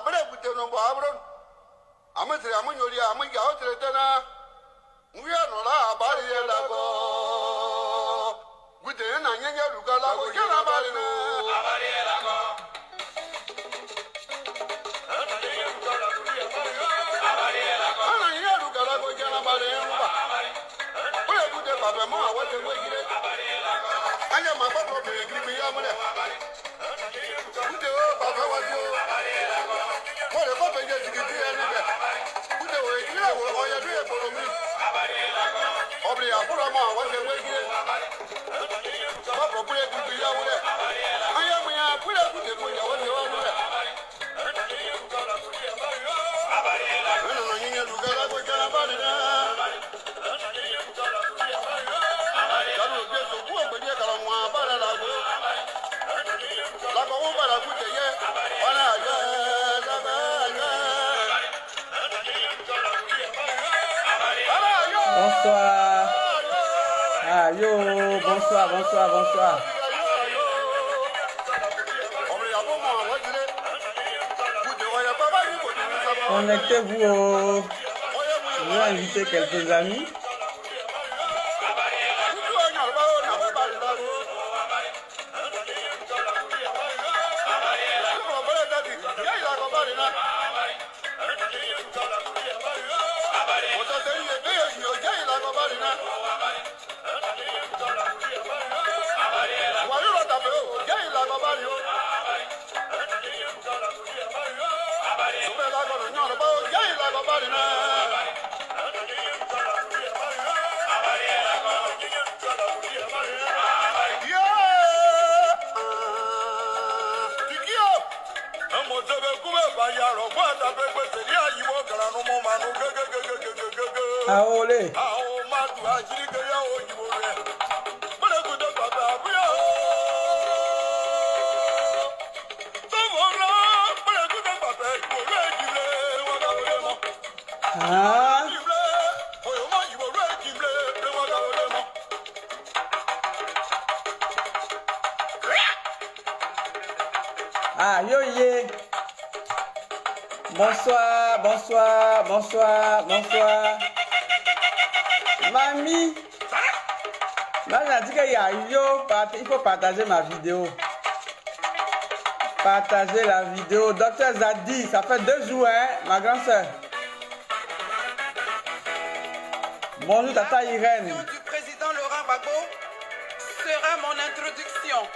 abere kute no bo abro ametre amonyori amanya otre tena uya no la abari la go kute na nyanya ruga la go kena abari na abari la go abari la go ana nyanya ruga la go kena abari ba oya kute baba ma wate mo gire abari la go anya ma baba be gbe ya mo le kute o baba wa jo abari la go mo le baba je jigiti eni be kute o ejira wo oya du e boro mi abari la go obri abura ma wate mo gire baba bure gbe ya mo le anya mo ya bure kute mo ya wate wa mo le abari la go no nyanya ruga la go kena abari na Bonsoir. Ah yo, bonsoir, bonsoir, bonsoir. Connectez-vous. Je vais inviter quelques amis. Aolé. Ah. Ah, yo yé. Bonsoir, bonsoir, bonsoir, bonsoir. Mamie. Là, j'ai dit qu'il y a yo, il faut partager ma vidéo. Partagez la vidéo. Docteur Zadi, ça fait 2 jours, hein, ma grande soeur. Bonjour, Tata Irène. La du président Laurent Gbagbo sera mon introduction.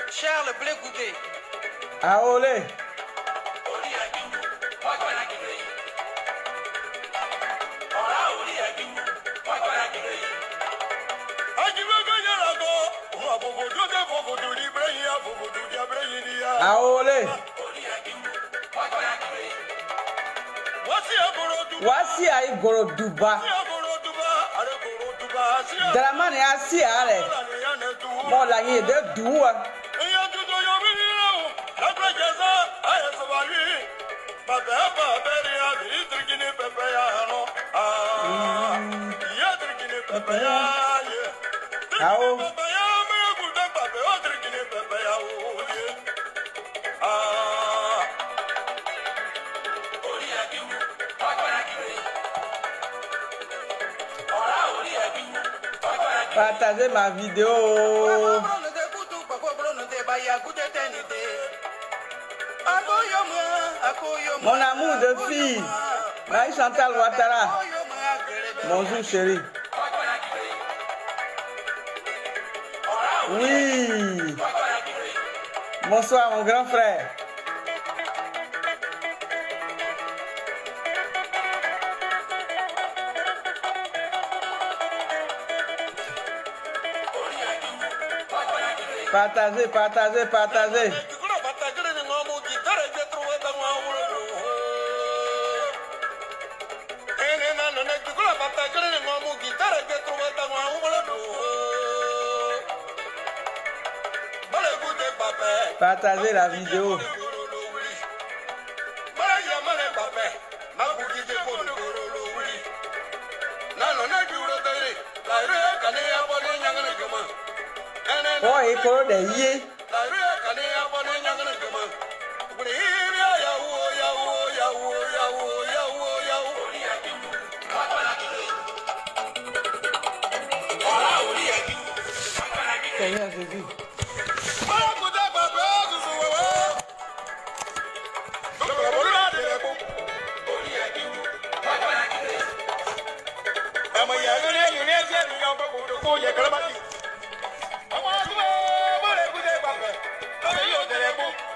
Charles Blé Goudé. Aolé. Aolé. Wasi ayi Goroduba. Dramani asi ale. Mo la yin de duwa. Partagez ma vidéo. Mon amour de fille, Maï Chantal Ouattara. Bonjour chérie. Oui. Bonsoir mon grand frère. Partagez, partagez, partagez. Partagez la vidéo. Oh, il faut des yeux. Seigneur Jésus.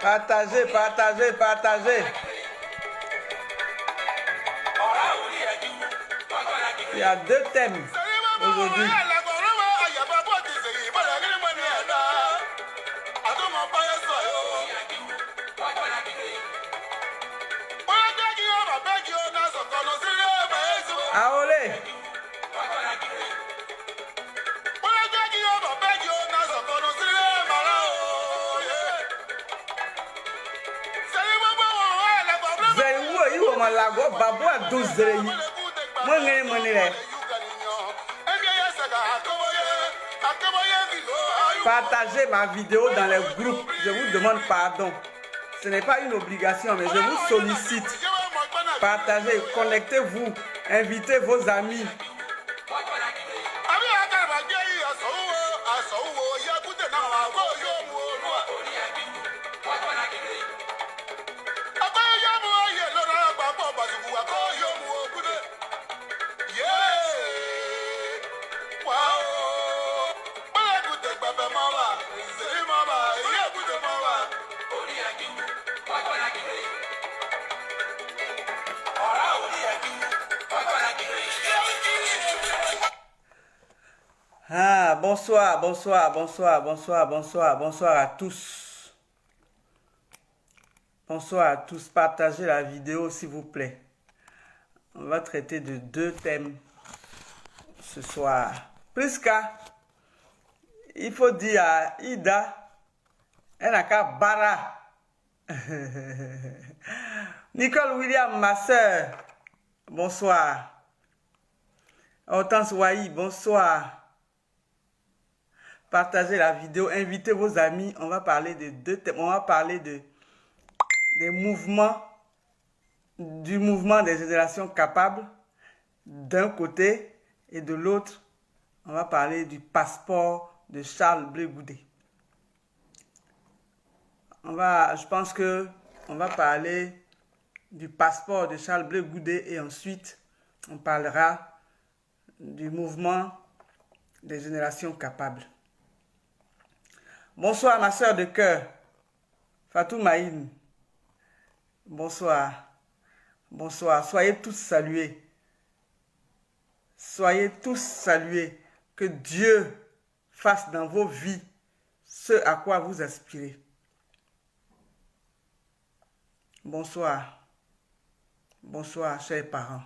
Partagez, partagez, partagez. Il y a 2 thèmes aujourd'hui. Aolé. Lago babu a 12 zere yi mo ngene mo ni le partagez ma vidéo dans les groupes. Je vous demande pardon, ce n'est pas une obligation, mais je vous sollicite. Partagez, connectez-vous, invitez vos amis. Ah, bonsoir, bonsoir, bonsoir, bonsoir, bonsoir, bonsoir à tous. Bonsoir à tous. Partagez la vidéo s'il vous plaît. On va traiter de 2 thèmes ce soir. Priska, il faut dire à Ida, elle n'a qu'à bara. Nicole William, ma soeur, bonsoir. Hortense Wahi, bonsoir. Partagez la vidéo, invitez vos amis. On va parler de 2 thèmes. On va parler des mouvements, du mouvement des générations capables d'un côté, et de l'autre, on va parler du passeport de Charles Blé Goudé. Je pense que on va parler du passeport de Charles Blé Goudé et ensuite on parlera du mouvement des générations capables. Bonsoir ma soeur de cœur, Fatou Maïn. Bonsoir. Bonsoir. Soyez tous salués. Soyez tous salués. Que Dieu fasse dans vos vies ce à quoi vous aspirez. Bonsoir. Bonsoir, chers parents.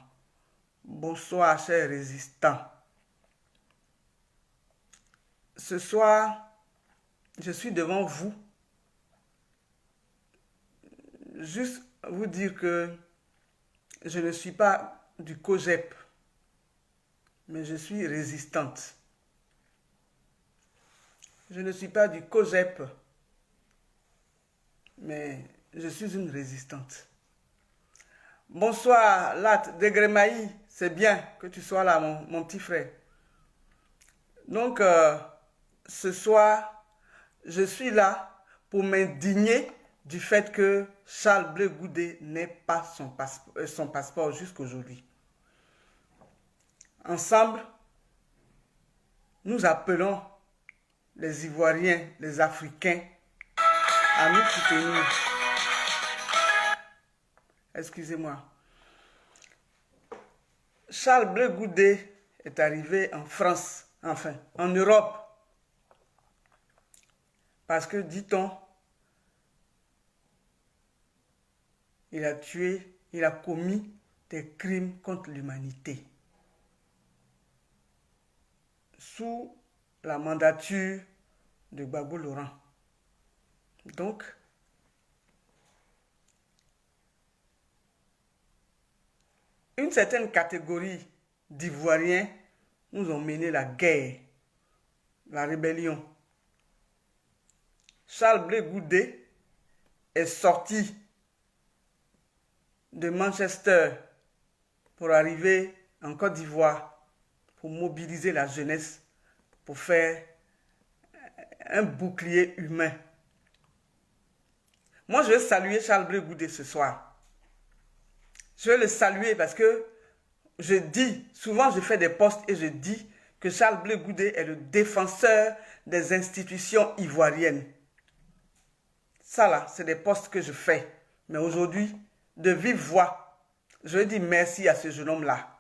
Bonsoir, chers résistants. Ce soir, je suis devant vous. Juste vous dire que je ne suis pas du COGEP, mais je suis résistante. Je ne suis pas du COGEP, mais je suis une résistante. Bonsoir, Lat Degremaï, c'est bien que tu sois là, mon petit frère. Donc, ce soir, je suis là pour m'indigner du fait que Charles Blé Goudé n'ait pas son passeport jusqu'aujourd'hui. Ensemble, nous appelons les Ivoiriens, les Africains à nous soutenir. Excusez-moi. Charles Blé Goudé est arrivé en France, enfin, en Europe. Parce que, dit-on, il a tué, il a commis des crimes contre l'humanité. Sous la mandature de Gbagbo Laurent. Donc, une certaine catégorie d'Ivoiriens nous ont mené la guerre, la rébellion. Charles Blé Goudé est sorti de Manchester pour arriver en Côte d'Ivoire pour mobiliser la jeunesse, pour faire un bouclier humain. Moi, je veux saluer Charles Blé Goudé ce soir. Je veux le saluer parce que je dis, souvent je fais des posts et je dis que Charles Blé Goudé est le défenseur des institutions ivoiriennes. Ça là, c'est des posts que je fais. Mais aujourd'hui, de vive voix, je dis merci à ce jeune homme-là.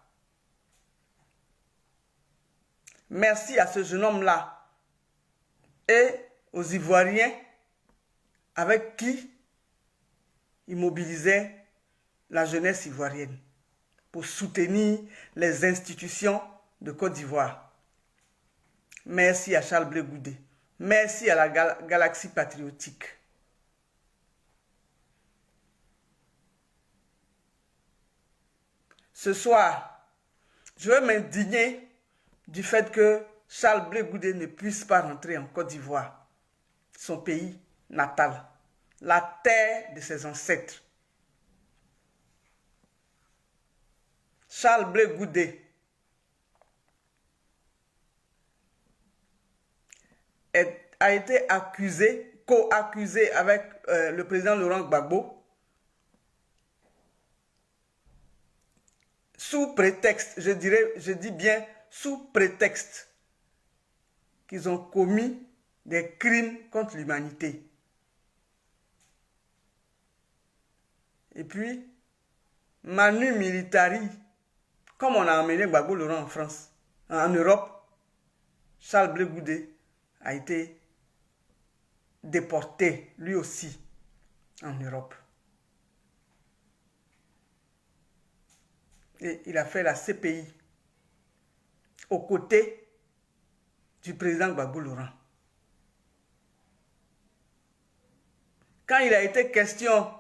Merci à ce jeune homme-là et aux Ivoiriens avec qui il mobilisait la jeunesse ivoirienne pour soutenir les institutions de Côte d'Ivoire. Merci à Charles Blé Goudé. Merci à la Galaxie patriotique. Ce soir, je veux m'indigner du fait que Charles Blé Goudé ne puisse pas rentrer en Côte d'Ivoire, son pays natal, la terre de ses ancêtres. Charles Blé Goudé a été accusé, co-accusé avec le président Laurent Gbagbo, sous prétexte, je dis bien sous prétexte qu'ils ont commis des crimes contre l'humanité. Et puis, Manu Militari, comme on a emmené Gbagbo Laurent en France, en Europe, Charles Blé Goudé a été déporté, lui aussi, en Europe. Et il a fait la CPI aux côtés du président Gbagbo Laurent. Quand il a été question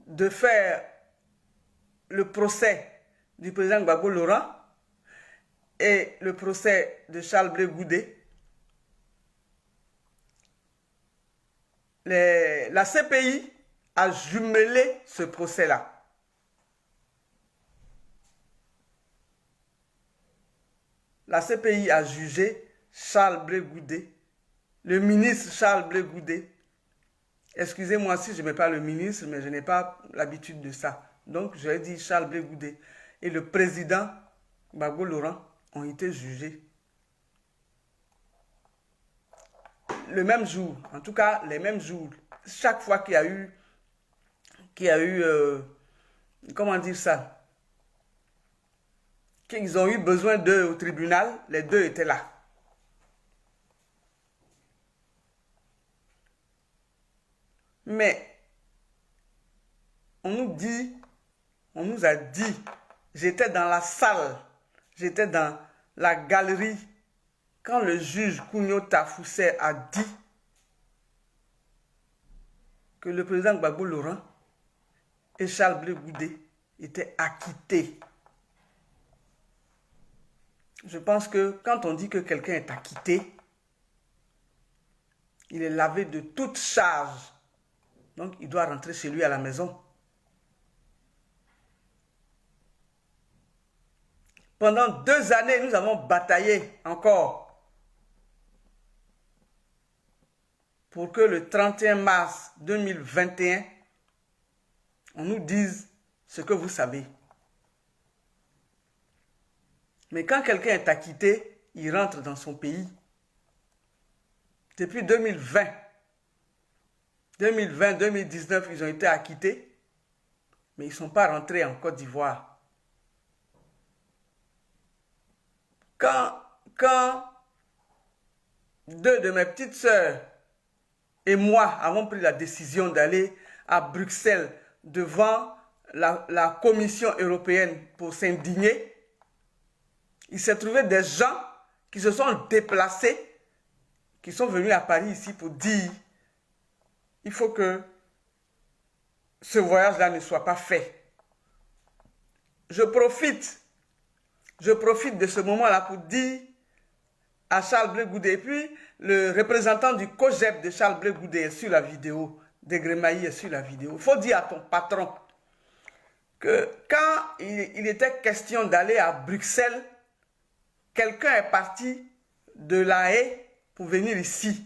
de faire le procès du président Gbagbo Laurent et le procès de Charles Blé Goudé, la CPI a jumelé ce procès-là. La CPI a jugé Charles Blé Goudé, le ministre Charles Blé Goudé. Excusez-moi si je ne mets pas le ministre, mais je n'ai pas l'habitude de ça. Donc, je vais dire Charles Blé Goudé et le président Gbagbo Laurent ont été jugés. Le même jour, en tout cas, les mêmes jours. Chaque fois qu'il y a eu, comment dire ça, qu'ils ont eu besoin d'eux au tribunal, les deux étaient là. Mais on nous a dit, j'étais dans la salle, j'étais dans la galerie, quand le juge Kounyo Tafoussé a dit que le président Gbagbo Laurent et Charles Blé Goudé étaient acquittés. Je pense que quand on dit que quelqu'un est acquitté, il est lavé de toute charge. Donc, il doit rentrer chez lui à la maison. Pendant 2 années, nous avons bataillé encore pour que le 31 mars 2021, on nous dise ce que vous savez. Mais quand quelqu'un est acquitté, il rentre dans son pays. Depuis 2020, 2019, ils ont été acquittés, mais ils ne sont pas rentrés en Côte d'Ivoire. Quand 2 de mes petites sœurs et moi avons pris la décision d'aller à Bruxelles devant la Commission européenne pour s'indigner, il s'est trouvé des gens qui se sont déplacés, qui sont venus à Paris ici pour dire il faut que ce voyage-là ne soit pas fait. Je profite de ce moment-là pour dire à Charles Blé Goudé, et puis le représentant du COGEP de Charles Blé Goudé est sur la vidéo, Degremaï est sur la vidéo. Il faut dire à ton patron que quand il était question d'aller à Bruxelles, quelqu'un est parti de La Haye pour venir ici.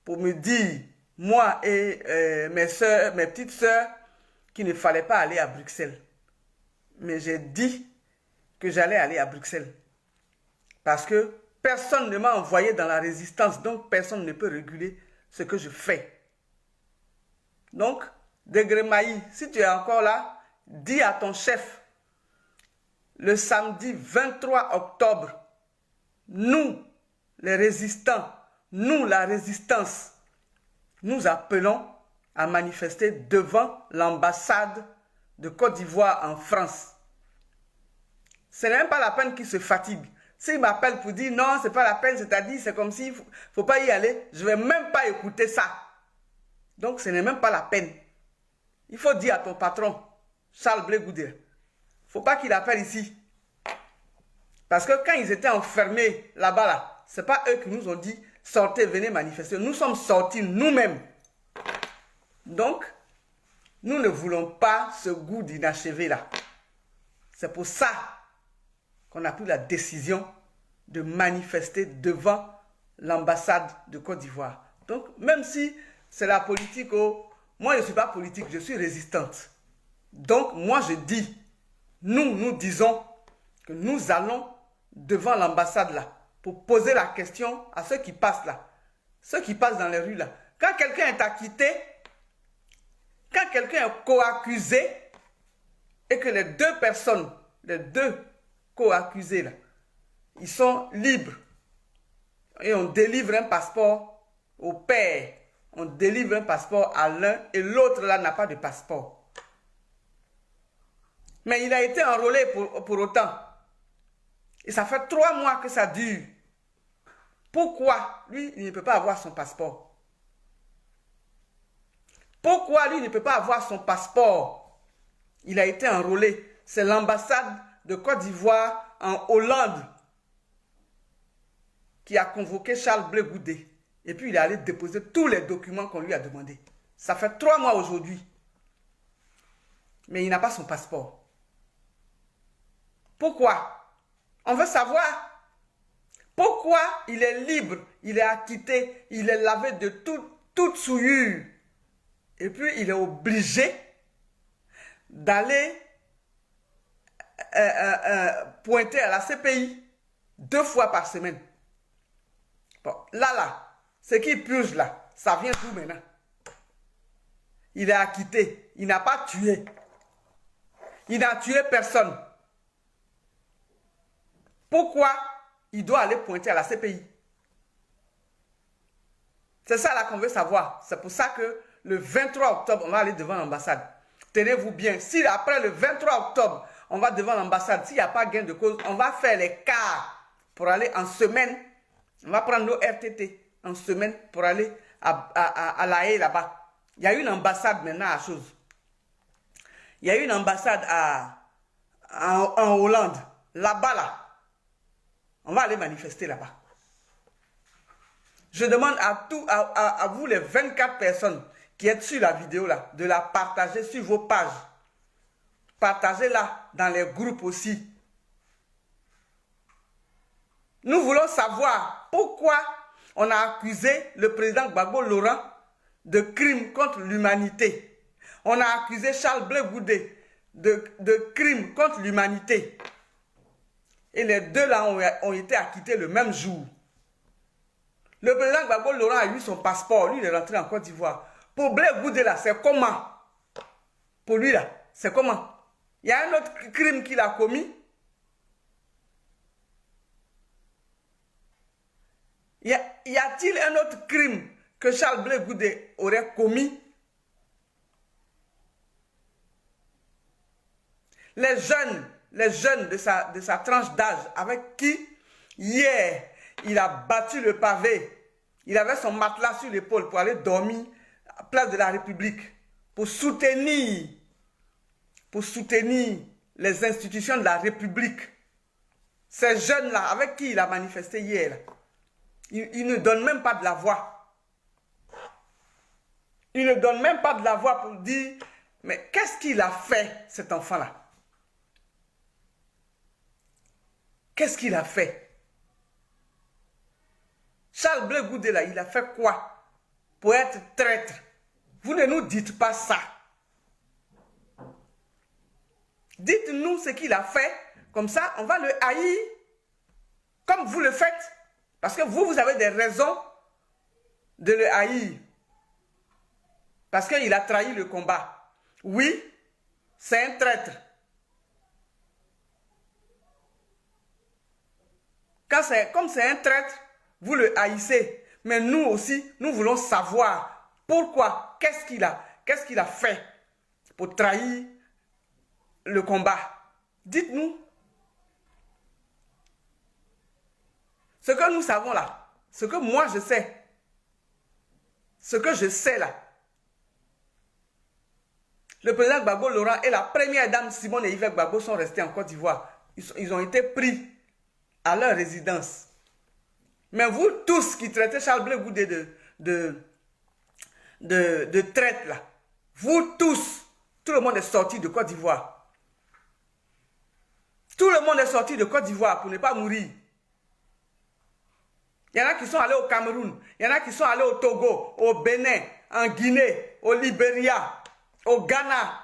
pour me dire, moi et mes soeurs, mes petites sœurs, qu'il ne fallait pas aller à Bruxelles. Mais j'ai dit que j'allais aller à Bruxelles. Parce que personne ne m'a envoyé dans la résistance, donc personne ne peut réguler ce que je fais. Donc, Degré Maï, si tu es encore là, dis à ton chef, le samedi 23 octobre, nous, les résistants, nous, la résistance, nous appelons à manifester devant l'ambassade de Côte d'Ivoire en France. Ce n'est même pas la peine qu'il se fatigue. S'il m'appelle pour dire non, ce n'est pas la peine, c'est-à-dire c'est comme s'il ne faut pas y aller, je ne vais même pas écouter ça. Donc ce n'est même pas la peine. Il faut dire à ton patron, Charles Blé Goudé, il ne faut pas qu'il appelle ici. Parce que quand ils étaient enfermés là-bas, là, ce n'est pas eux qui nous ont dit sortez, venez manifester. Nous sommes sortis nous-mêmes. Donc, nous ne voulons pas ce goût d'inachevé là. C'est pour ça qu'on a pris la décision de manifester devant l'ambassade de Côte d'Ivoire. Donc, même si c'est la politique, moi je ne suis pas politique, je suis résistante. Donc, moi je dis, nous disons que nous allons devant l'ambassade là, pour poser la question à ceux qui passent là, ceux qui passent dans les rues là. Quand quelqu'un est acquitté, quand quelqu'un est co-accusé, et que les deux personnes, les deux co-accusés là, ils sont libres, et on délivre un passeport au père, on délivre un passeport à l'un, et l'autre là n'a pas de passeport. Mais il a été enrôlé pour autant. Et ça fait 3 mois que ça dure. Pourquoi lui, il ne peut pas avoir son passeport? Pourquoi lui, il ne peut pas avoir son passeport? Il a été enrôlé. C'est l'ambassade de Côte d'Ivoire en Hollande qui a convoqué Charles Blé Goudé. Et puis il est allé déposer tous les documents qu'on lui a demandés. Ça fait 3 mois aujourd'hui. Mais il n'a pas son passeport. Pourquoi? On veut savoir pourquoi il est libre, il est acquitté, il est lavé de toute souillure. Et puis il est obligé d'aller pointer à la CPI 2 fois par semaine. Bon, là, ce qu'il purge là, ça vient d'où maintenant? Il est acquitté, il n'a pas tué. Il n'a tué personne. Pourquoi il doit aller pointer à la CPI? C'est ça là qu'on veut savoir. C'est pour ça que le 23 octobre, on va aller devant l'ambassade. Tenez-vous bien, si après le 23 octobre, on va devant l'ambassade, s'il n'y a pas gain de cause, on va faire les cars pour aller en semaine. On va prendre nos RTT en semaine pour aller à La Haye là-bas. Il y a une ambassade maintenant à chose. Il y a une ambassade en Hollande. Là-bas, là. On va aller manifester là-bas. Je demande à vous, les 24 personnes qui êtes sur la vidéo là, de la partager sur vos pages. Partagez-la dans les groupes aussi. Nous voulons savoir pourquoi on a accusé le président Gbagbo Laurent de crimes contre l'humanité. On a accusé Charles Blé Goudé de crimes contre l'humanité. Et les deux là ont été acquittés le même jour. Le président Gbagbo Laurent a eu son passeport. Lui, il est rentré en Côte d'Ivoire. Pour Blé Goudé là, c'est comment? Pour lui là, c'est comment? Il y a un autre crime qu'il a commis. Y a-t-il un autre crime que Charles Blé Goudé aurait commis? Les jeunes de sa tranche d'âge avec qui, hier, il a battu le pavé. Il avait son matelas sur l'épaule pour aller dormir à Place de la République pour soutenir les institutions de la République. Ces jeunes-là, avec qui il a manifesté hier, là, il ne donne même pas de la voix. Il ne donne même pas de la voix pour dire, mais qu'est-ce qu'il a fait, cet enfant-là? Qu'est-ce qu'il a fait? Charles Blé Goudé, là, il a fait quoi? pour être traître. Vous ne nous dites pas ça. Dites-nous ce qu'il a fait. Comme ça, on va le haïr comme vous le faites. Parce que vous avez des raisons de le haïr. Parce qu'il a trahi le combat. Oui, c'est un traître. Comme c'est un traître, vous le haïssez. Mais nous aussi, nous voulons savoir pourquoi, qu'est-ce qu'il a fait pour trahir le combat. Dites-nous. Ce que nous savons là, ce que moi je sais, ce que je sais là, le président Gbagbo Laurent et la première dame Simone et Yves Gbagbo sont restés en Côte d'Ivoire. Ils ont été pris à leur résidence. Mais vous tous qui traitez Charles Blé Goudé de traite là, vous tous, tout le monde est sorti de Côte d'Ivoire. Tout le monde est sorti de Côte d'Ivoire pour ne pas mourir. Il y en a qui sont allés au Cameroun, il y en a qui sont allés au Togo, au Bénin, en Guinée, au Libéria, au Ghana.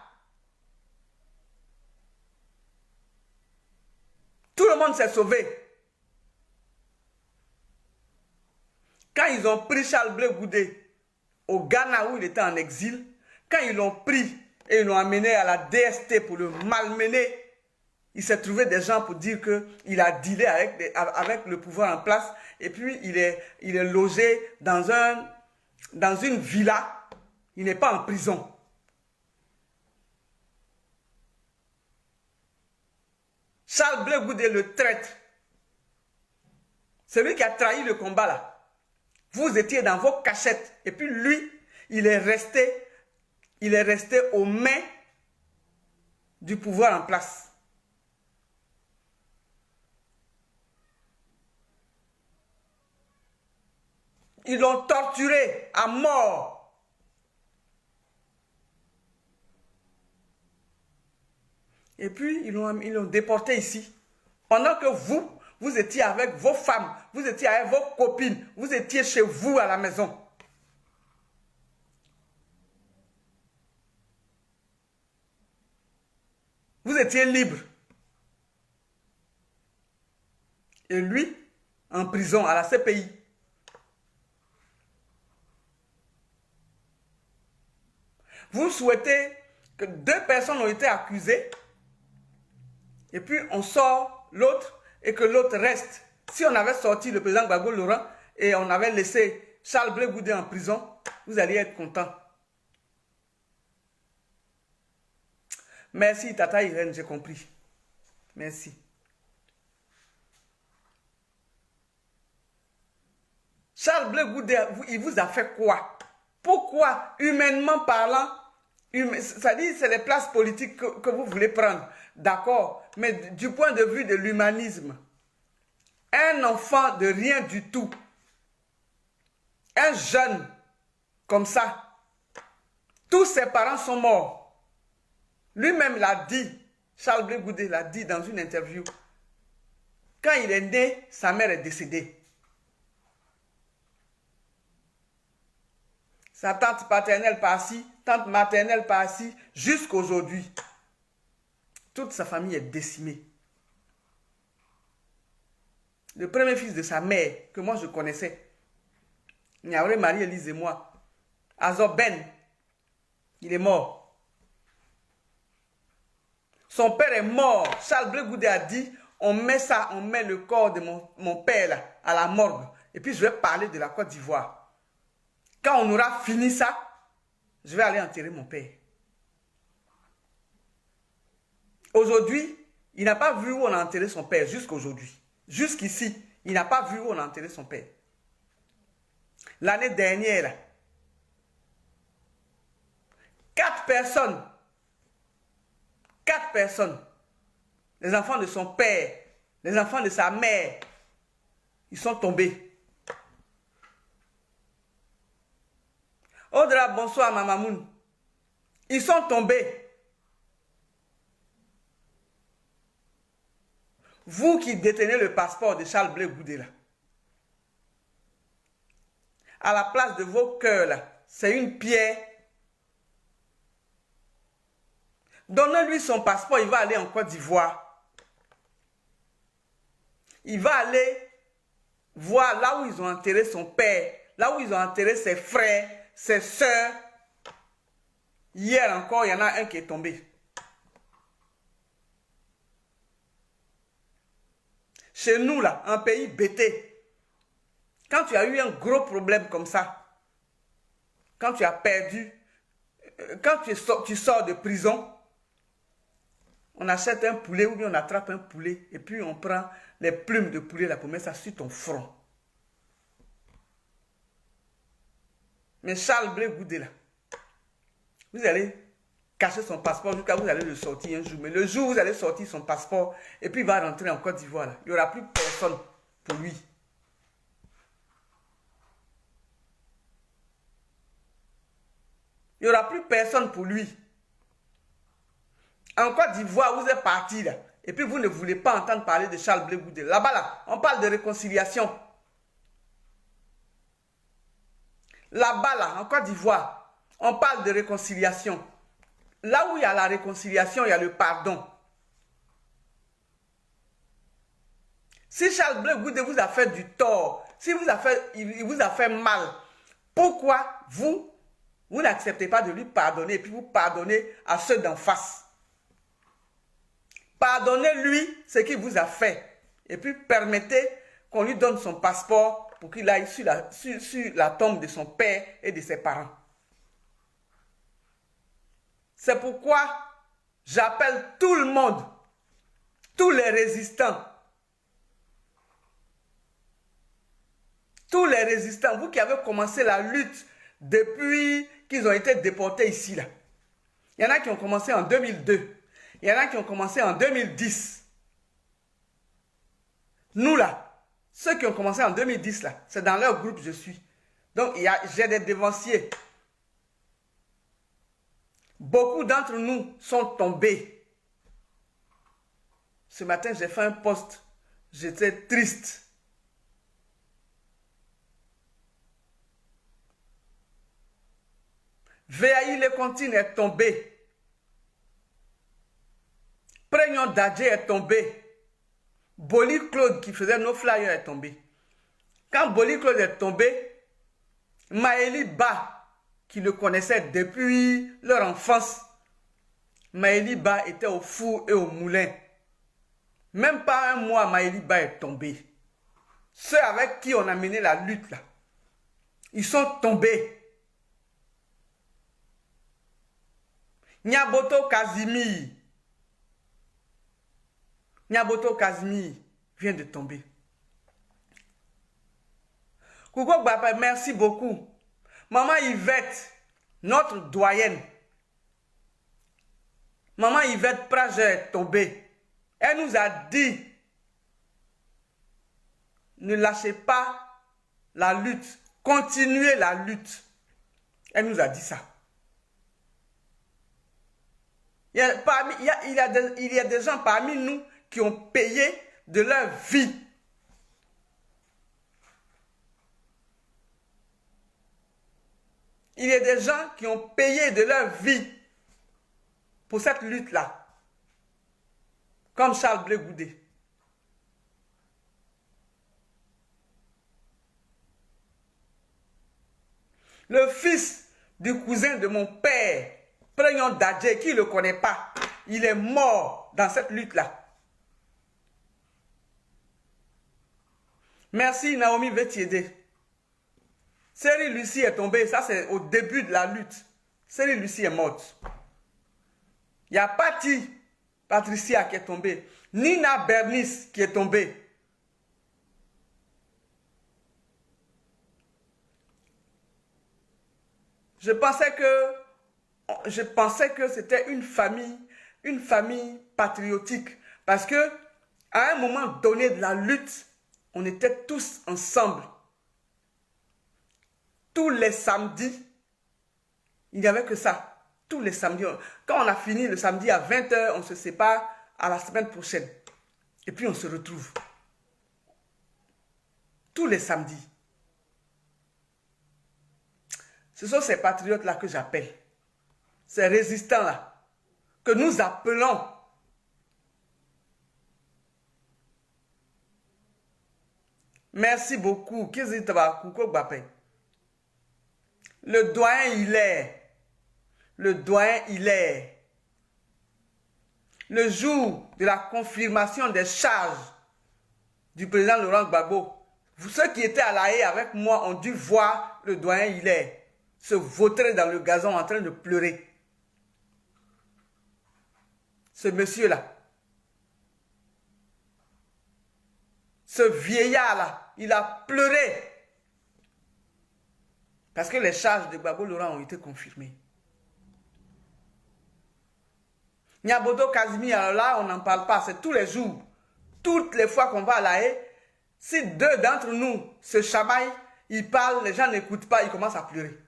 Tout le monde s'est sauvé. Quand ils ont pris Charles Blé Goudé au Ghana où il était en exil, quand ils l'ont pris et ils l'ont amené à la DST pour le malmener, il s'est trouvé des gens pour dire qu'il a dealé avec le pouvoir en place et puis il est logé dans une villa. Il n'est pas en prison. Charles Blé Goudé, le traître, celui qui a trahi le combat là. Vous étiez dans vos cachettes et puis lui, il est resté aux mains du pouvoir en place. Ils l'ont torturé à mort. Et puis, ils l'ont déporté ici. Pendant que vous étiez avec vos femmes, vous étiez avec vos copines, vous étiez chez vous à la maison. Vous étiez libre. Et lui, en prison, à la CPI. Vous souhaitez que 2 personnes ont été accusées et puis on sort l'autre et que l'autre reste. Si on avait sorti le président Gbagbo Laurent et on avait laissé Charles Blé Goudé en prison, vous alliez être content. Merci Tata Irène, j'ai compris. Merci. Charles Blé Goudé, il vous a fait quoi? Pourquoi, humainement parlant, ça dit c'est les places politiques que vous voulez prendre, d'accord, mais du point de vue de l'humanisme, un enfant de rien du tout, un jeune comme ça, tous ses parents sont morts. Lui-même l'a dit, Charles Blé Goudé l'a dit dans une interview. Quand il est né, sa mère est décédée. Sa tante paternelle par-ci, tante maternelle par-ci, jusqu'aujourd'hui. Toute sa famille est décimée. Le premier fils de sa mère, que moi je connaissais, Niaouré Marie-Élise et moi, Azor Ben, il est mort. Son père est mort. Charles Blé Goudé a dit, on met le corps de mon père là, à la morgue. Et puis je vais parler de la Côte d'Ivoire. Quand on aura fini ça, je vais aller enterrer mon père. Aujourd'hui, il n'a pas vu où on a enterré son père jusqu'aujourd'hui. Jusqu'ici, il n'a pas vu où on a enterré son père. L'année dernière, 4 personnes, les enfants de son père, les enfants de sa mère, ils sont tombés. Audra, bonsoir Mamamoun. Ils sont tombés. Vous qui détenez le passeport de Charles Blé Goudé là. à la place de vos cœurs, là, c'est une pierre. Donnez-lui son passeport, il va aller en Côte d'Ivoire. Il va aller voir là où ils ont enterré son père, là où ils ont enterré ses frères, ses soeurs. Hier encore, il y en a un qui est tombé. Chez nous, là, un pays bêté, quand tu as eu un gros problème comme ça, quand tu as perdu, quand tu sors de prison, on achète un poulet ou bien on attrape un poulet et puis on prend les plumes de poulet là pour mettre ça sur ton front. Mais Charles Blé Goudé là, vous allez cacher son passeport jusqu'à vous allez le sortir un jour. Mais le jour où vous allez sortir son passeport et puis il va rentrer en Côte d'Ivoire là, il n'y aura plus personne pour lui. Il n'y aura plus personne pour lui. En Côte d'Ivoire, vous êtes parti là. Et puis vous ne voulez pas entendre parler de Charles Blé Goudé. Là-bas, là, on parle de réconciliation. Là-bas, là, en Côte d'Ivoire, on parle de réconciliation. Là où il y a la réconciliation, il y a le pardon. Si Charles Blé Goudé vous a fait du tort, si il vous a fait mal, pourquoi vous n'acceptez pas de lui pardonner et puis vous pardonnez à ceux d'en face? Pardonnez-lui ce qu'il vous a fait. Et puis permettez qu'on lui donne son passeport pour qu'il aille sur la tombe de son père et de ses parents. C'est pourquoi j'appelle tout le monde, tous les résistants, vous qui avez commencé la lutte depuis qu'ils ont été déportés ici, là. Il y en a qui ont commencé en 2002. Il y en a qui ont commencé en 2010. Nous là, ceux qui ont commencé en 2010 là, c'est dans leur groupe je suis. Donc j'ai des devanciers. Beaucoup d'entre nous sont tombés. Ce matin, j'ai fait un post. J'étais triste. VAI Lecontine est tombé. Prégnon Dadje est tombé. Boli Claude qui faisait nos flyers est tombé. Quand Boli Claude est tombé, Maëli Ba, qui le connaissait depuis leur enfance, Maëli Ba était au four et au moulin. Même pas un mois, Maëli Ba est tombé. Ceux avec qui on a mené la lutte là, ils sont tombés. Nyaboto Kazimi vient de tomber. Coucou Baba, merci beaucoup. Maman Yvette, notre doyenne. Maman Yvette Prager est tombée. Elle nous a dit, ne lâchez pas la lutte, continuez la lutte. Elle nous a dit ça. Il y a des gens parmi nous qui ont payé de leur vie. Il y a des gens qui ont payé de leur vie pour cette lutte-là. Comme Charles Blé Goudé. Le fils du cousin de mon père, Prégnon Dadje, qui ne le connaît pas, il est mort dans cette lutte-là. Merci Naomi Vetiédé. Série Lucie est tombée, ça c'est au début de la lutte. Série Lucie est morte. Il y a Patricia qui est tombée. Nina Bernice qui est tombée. Je pensais que c'était une famille patriotique. Parce que à un moment donné de la lutte, on était tous ensemble. Tous les samedis, il n'y avait que ça. Tous les samedis. Quand on a fini le samedi à 20 h, on se sépare à la semaine prochaine. Et puis on se retrouve. Tous les samedis. Ce sont ces patriotes-là que j'appelle. Ces résistants-là. Que nous appelons. Merci beaucoup. Le doyen, il est. Le doyen, il est. Le jour de la confirmation des charges du président Laurent Gbagbo, ceux qui étaient à La Haye avec moi ont dû voir le doyen, il est, se vautrer dans le gazon en train de pleurer. Ce monsieur-là. Ce vieillard-là, il a pleuré. Parce que les charges de Gbagbo Laurent ont été confirmées. Nyabodo Kazimi, alors là, on n'en parle pas, c'est tous les jours. Toutes les fois qu'on va à La Haye, si deux d'entre nous se chamaillent, ils parlent, les gens n'écoutent pas, ils commencent à pleurer.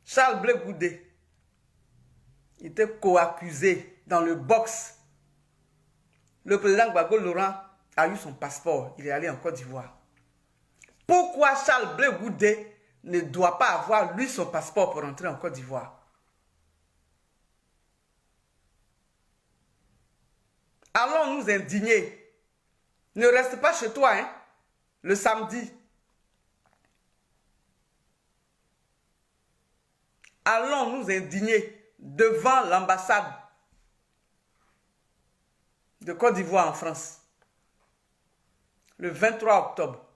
Charles Blé Goudé était co-accusé dans le box. Le président Gbagbo Laurent a eu son passeport. Il est allé en Côte d'Ivoire. Pourquoi Charles Blé Goudé ne doit pas avoir, lui, son passeport pour entrer en Côte d'Ivoire? Allons nous indigner. Ne reste pas chez toi, hein, le samedi. Allons nous indigner devant l'ambassade de Côte d'Ivoire en France. Le 23 octobre.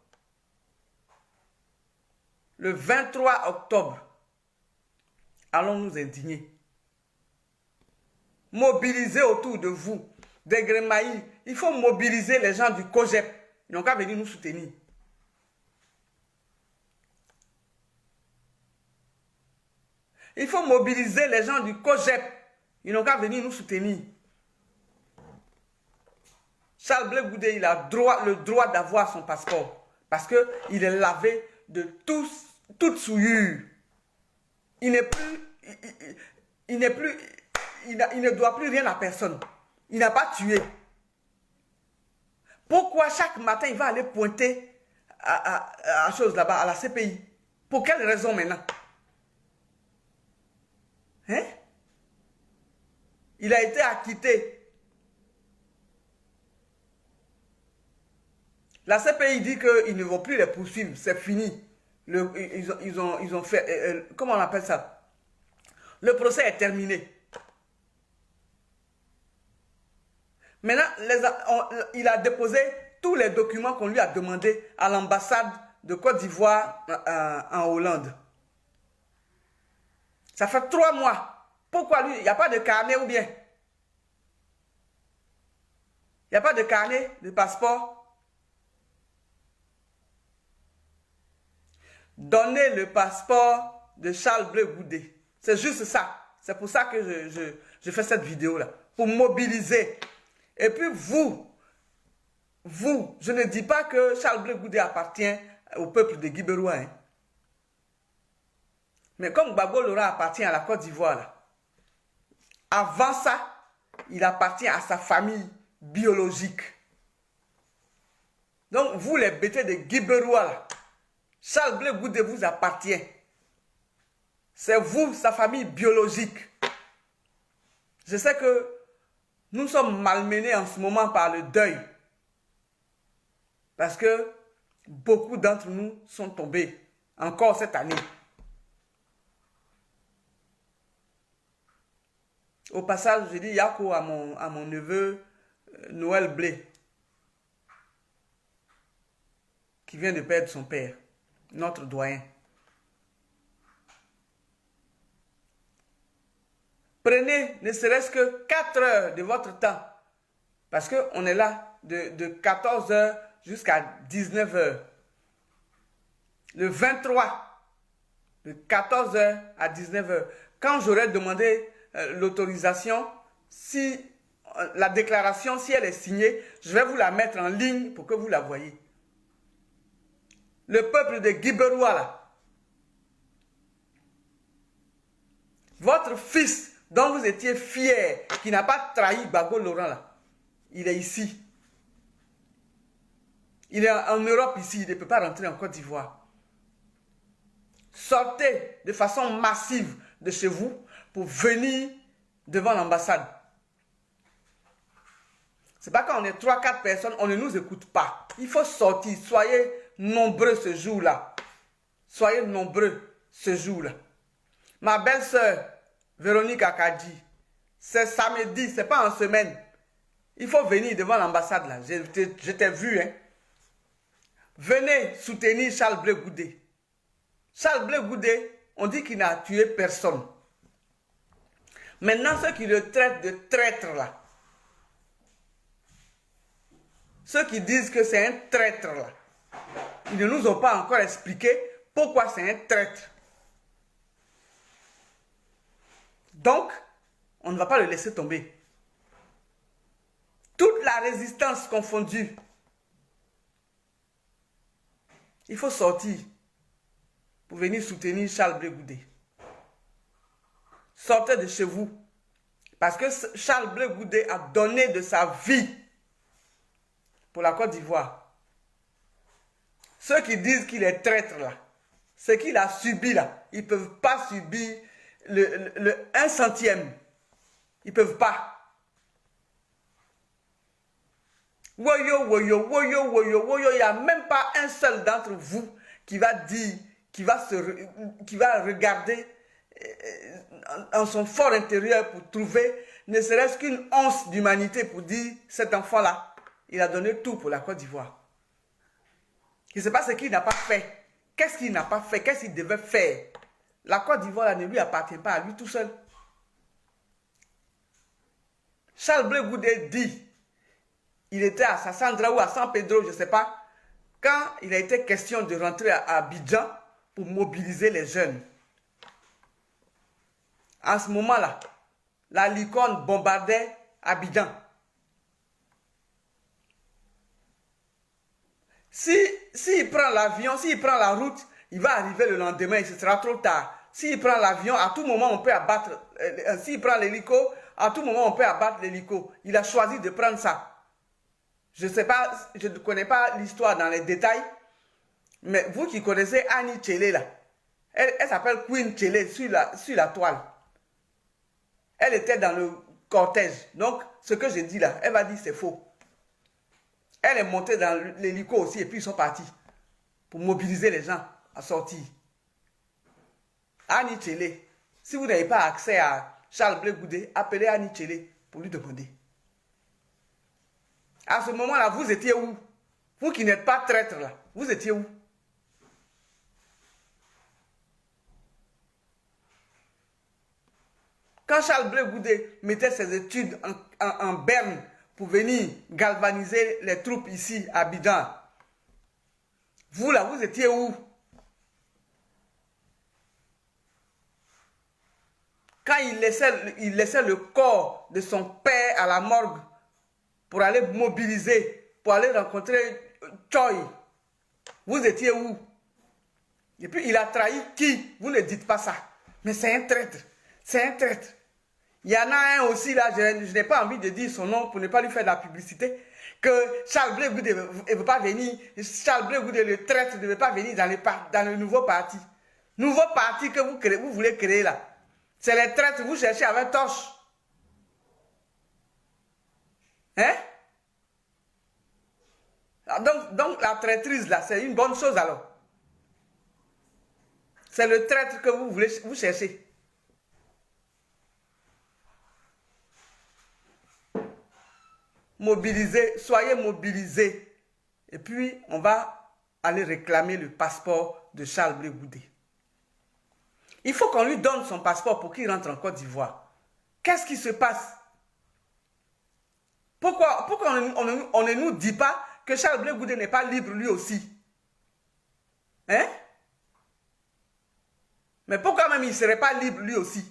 Le 23 octobre. Allons nous indigner. Mobiliser autour de vous des Grémaïs. Il faut mobiliser les gens du COGEP. Ils n'ont qu'à venir nous soutenir. Il faut mobiliser les gens du COGEP. Ils n'ont qu'à venir nous soutenir. Charles Blé Goudé, il a le droit d'avoir son passeport. Parce qu'il est lavé de toute souillure. Il ne doit plus rien à personne. Il n'a pas tué. Pourquoi chaque matin il va aller pointer à chose là-bas, à la CPI? Pour quelle raison maintenant? Hein? Il a été acquitté. La CPI dit qu'ils ne vont plus les poursuivre, c'est fini. Ils ont fait, comment on appelle ça? Le procès est terminé. Maintenant, il a déposé tous les documents qu'on lui a demandé à l'ambassade de Côte d'Ivoire en Hollande. Ça fait 3 mois. Pourquoi lui? Il n'y a pas de carnet ou bien? Il n'y a pas de carnet, de passeport? Donnez le passeport de Charles Blé Goudé. C'est juste ça. C'est pour ça que je fais cette vidéo-là. Pour mobiliser. Et puis vous, je ne dis pas que Charles Blé Goudé appartient au peuple de Guiberoua. Hein. Mais comme Gbagbo Laurent appartient à la Côte d'Ivoire, avant ça, il appartient à sa famille biologique. Donc vous les bêtés de Guiberoua, Charles Blé Goudé vous appartient. C'est vous, sa famille biologique. Je sais que nous sommes malmenés en ce moment par le deuil. Parce que beaucoup d'entre nous sont tombés encore cette année. Au passage, je dis Yako à mon neveu Noël Blé, qui vient de perdre son père, notre doyen. Prenez ne serait-ce que 4 heures de votre temps. Parce qu'on est là de 14 heures jusqu'à 19 heures. Le 23, de 14 heures à 19 heures. Quand j'aurai demandé l'autorisation, si la déclaration, si elle est signée, je vais vous la mettre en ligne pour que vous la voyez. Le peuple de Guiberoua, là. Votre fils dont vous étiez fier, qui n'a pas trahi Gbagbo Laurent là, il est ici. Il est en Europe ici, il ne peut pas rentrer en Côte d'Ivoire. Sortez de façon massive de chez vous pour venir devant l'ambassade. C'est pas quand on est 3-4 personnes, on ne nous écoute pas. Il faut sortir, soyez nombreux ce jour-là. Soyez nombreux ce jour-là. Ma belle-sœur, Véronique Akadji, c'est samedi, c'est pas en semaine. Il faut venir devant l'ambassade là. Je t'ai vu, hein. Venez soutenir Charles Blé Goudé. Charles Blé Goudé, on dit qu'il n'a tué personne. Maintenant, ceux qui le traitent de traître là, ceux qui disent que c'est un traître là, ils ne nous ont pas encore expliqué pourquoi c'est un traître. Donc, on ne va pas le laisser tomber. Toute la résistance confondue, il faut sortir pour venir soutenir Charles Blé Goudé. Sortez de chez vous. Parce que Charles Blé Goudé a donné de sa vie pour la Côte d'Ivoire. Ceux qui disent qu'il est traître là, ce qu'il a subi là, ils ne peuvent pas subir le 1 centième. Ils ne peuvent pas. Woyo, woyo, woyo, woyo, woyo, il n'y a même pas un seul d'entre vous qui va dire, qui va regarder en son fort intérieur pour trouver ne serait-ce qu'une once d'humanité pour dire cet enfant-là, il a donné tout pour la Côte d'Ivoire. Il ne sait pas ce qu'il n'a pas fait. Qu'est-ce qu'il n'a pas fait? Qu'est-ce qu'il devait faire? La Côte d'Ivoire ne lui appartient pas à lui tout seul. Charles Blé Goudé dit, il était à Sassandra ou à San Pedro, je ne sais pas, quand il a été question de rentrer à Abidjan pour mobiliser les jeunes. En ce moment-là, la licorne bombardait Abidjan. S'il prend l'avion, s'il prend la route, il va arriver le lendemain et ce sera trop tard. S'il prend l'avion, à tout moment on peut abattre. S'il prend l'hélico, à tout moment on peut abattre l'hélico. Il a choisi de prendre ça. Je ne sais pas, je ne connais pas l'histoire dans les détails, mais vous qui connaissez Annie Tchélé là, elle s'appelle Queen Tchélé sur la toile. Elle était dans le cortège. Donc, ce que je dis là, elle va dire c'est faux. Elle est montée dans l'hélico aussi et puis ils sont partis pour mobiliser les gens à sortir. Annie Tchélé, si vous n'avez pas accès à Charles Blé Goudé, appelez Annie Tchélé pour lui demander. À ce moment-là, vous étiez où? Vous qui n'êtes pas traître là, vous étiez où? Quand Charles Blé Goudé mettait ses études en berne pour venir galvaniser les troupes ici à Abidjan, vous là, vous étiez où? Quand il laissait le corps de son père à la morgue pour aller mobiliser, pour aller rencontrer Choi, vous étiez où? Et puis il a trahi qui? Vous ne dites pas ça. Mais c'est un traître. C'est un traître. Il y en a un aussi là, je n'ai pas envie de dire son nom pour ne pas lui faire de la publicité, que Charles Blé Goudé ne veut pas venir, Charles Blé Goudé, le traître, ne veut pas venir dans le nouveau parti. Nouveau parti que vous voulez créer là. C'est les traîtres, vous cherchez avec torche. Hein? Donc la traîtrise là, c'est une bonne chose alors. C'est le traître que vous cherchez. Mobilisez, soyez mobilisés. Et puis, on va aller réclamer le passeport de Charles Blé Goudé. Il faut qu'on lui donne son passeport pour qu'il rentre en Côte d'Ivoire. Qu'est-ce qui se passe? Pourquoi on ne nous dit pas que Charles Blé Goudé n'est pas libre lui aussi? Hein? Mais pourquoi même il ne serait pas libre lui aussi?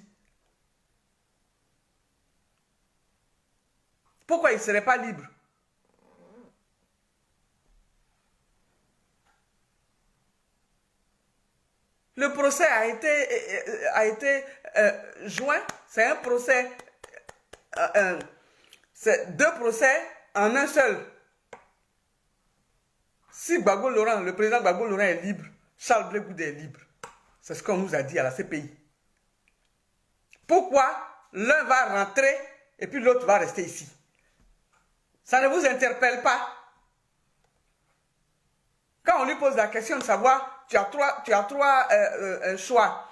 Pourquoi il ne serait pas libre? Le procès a été joint. C'est un procès, c'est 2 procès en un seul. Si Gbagbo Laurent, le président Gbagbo Laurent est libre, Charles Blé Goudé est libre. C'est ce qu'on nous a dit à la CPI. Pourquoi l'un va rentrer et puis l'autre va rester ici? Ça ne vous interpelle pas? Quand on lui pose la question de savoir, tu as trois choix.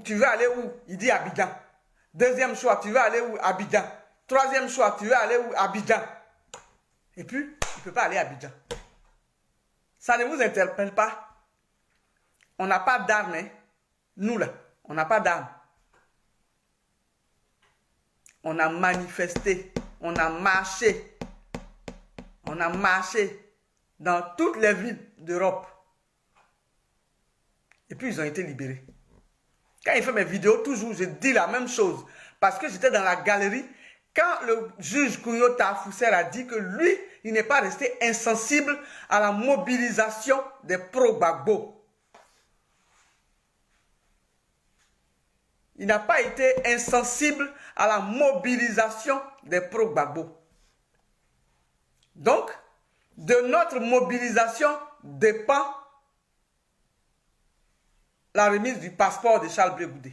Tu veux aller où? Il dit Abidjan. Deuxième choix, tu veux aller où? Abidjan. Troisième choix, tu veux aller où? Abidjan. Et puis, il ne peut pas aller à Abidjan. Ça ne vous interpelle pas? On n'a pas d'armes, hein? Nous là, on n'a pas d'armes. On a manifesté, on a marché dans toutes les villes d'Europe. Et puis ils ont été libérés. Quand il fait mes vidéos, toujours je dis la même chose. Parce que j'étais dans la galerie. Quand le juge Kounyota Fousser a dit que lui, il n'est pas resté insensible à la mobilisation des pro-Gbagbo. Il n'a pas été insensible à la mobilisation des pro-Gbagbo. Donc, de notre mobilisation dépend la remise du passeport de Charles Blé Goudé.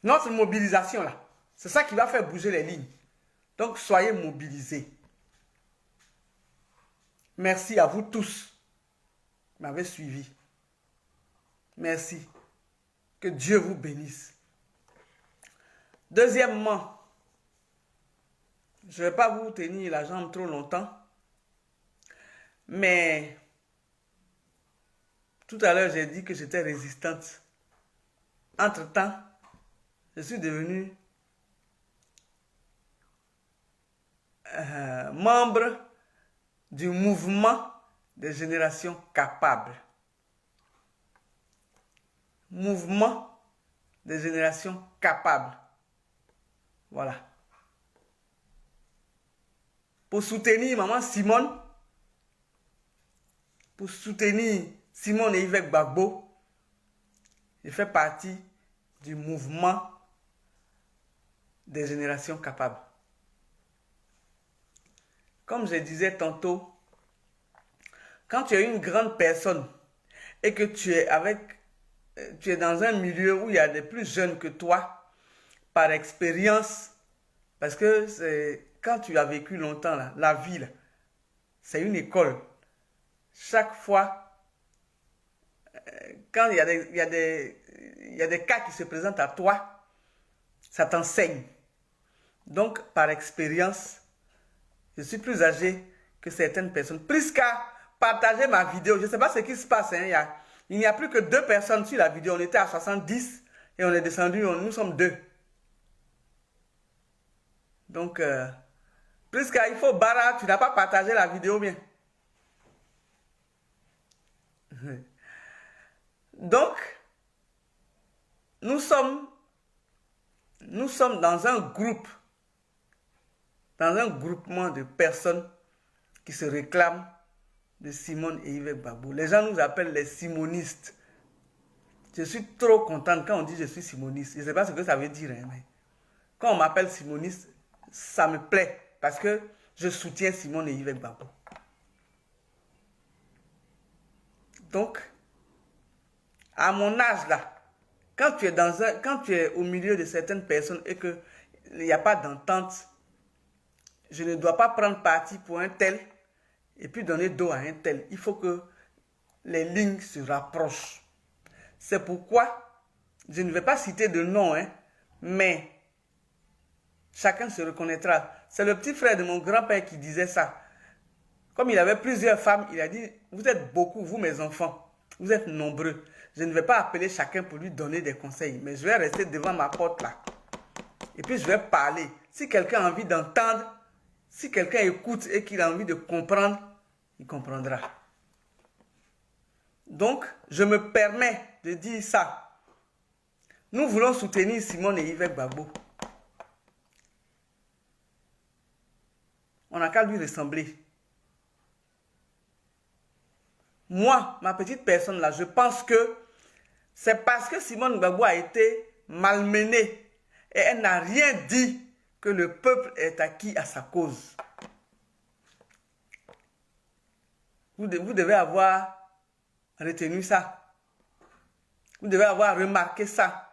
Notre mobilisation là, c'est ça qui va faire bouger les lignes. Donc, soyez mobilisés. Merci à vous tous qui m'avez suivi. Merci. Que Dieu vous bénisse. Deuxièmement, je ne vais pas vous tenir la jambe trop longtemps, mais tout à l'heure, j'ai dit que j'étais résistante. Entre-temps, je suis devenue membre du mouvement des générations capables. Mouvement des générations capables. Voilà. Pour soutenir maman Simone, pour soutenir Simone et Yves Gbagbo, je fais partie du mouvement des générations capables. Comme je disais tantôt, quand tu es une grande personne et que tu es dans un milieu où il y a des plus jeunes que toi, par expérience, parce que quand tu as vécu longtemps, là, la vie, c'est une école. Chaque fois, quand il y a des cas qui se présentent à toi, ça t'enseigne. Donc, par expérience, je suis plus âgé que certaines personnes. Prisca, partagez ma vidéo. Je ne sais pas ce qui se passe. Hein, il n'y a plus que 2 personnes sur la vidéo. On était à 70 et on est descendu. Nous sommes 2. Donc, Prisca, il faut barra. Tu n'as pas partagé la vidéo bien. Donc, nous sommes dans un groupe, dans un groupement de personnes qui se réclament de Simone et Yves Gbagbo. Les gens nous appellent les simonistes. Je suis trop contente quand on dit je suis simoniste. Je ne sais pas ce que ça veut dire, hein, mais quand on m'appelle simoniste, ça me plaît parce que je soutiens Simone et Yves Gbagbo. Donc, à mon âge là, quand tu es au milieu de certaines personnes et qu'il n'y a pas d'entente, je ne dois pas prendre parti pour un tel et puis donner dos à un tel. Il faut que les lignes se rapprochent. C'est pourquoi je ne vais pas citer de nom, hein, mais chacun se reconnaîtra. C'est le petit frère de mon grand-père qui disait ça. Comme il avait plusieurs femmes, il a dit, vous êtes beaucoup, vous mes enfants, vous êtes nombreux. Je ne vais pas appeler chacun pour lui donner des conseils, mais je vais rester devant ma porte là. Et puis je vais parler. Si quelqu'un a envie d'entendre, si quelqu'un écoute et qu'il a envie de comprendre, il comprendra. Donc, je me permets de dire ça. Nous voulons soutenir Simone et Yves Gbagbo. On n'a qu'à lui ressembler. Moi, ma petite personne là, je pense que c'est parce que Simone Gbagbo a été malmenée et elle n'a rien dit que le peuple est acquis à sa cause. Vous devez avoir retenu ça. Vous devez avoir remarqué ça.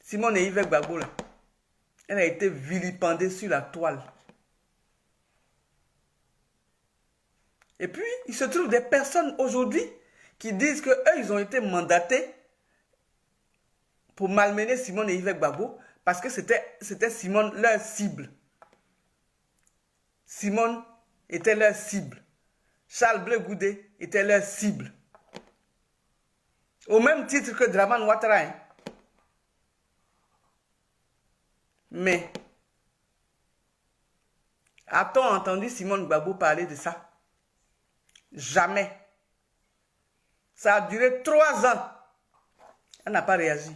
Simone Yves Gbagbo, là, elle a été vilipendée sur la toile. Et puis, il se trouve des personnes aujourd'hui qui disent qu'eux, ils ont été mandatés pour malmener Simone et Yves Gbagbo parce que c'était Simone leur cible. Simone était leur cible. Charles Blé Goudé était leur cible. Au même titre que Dramane Ouattara. Hein. Mais, a-t-on entendu Simone Gbagbo parler de ça? Jamais. Ça a duré 3 ans. Elle n'a pas réagi.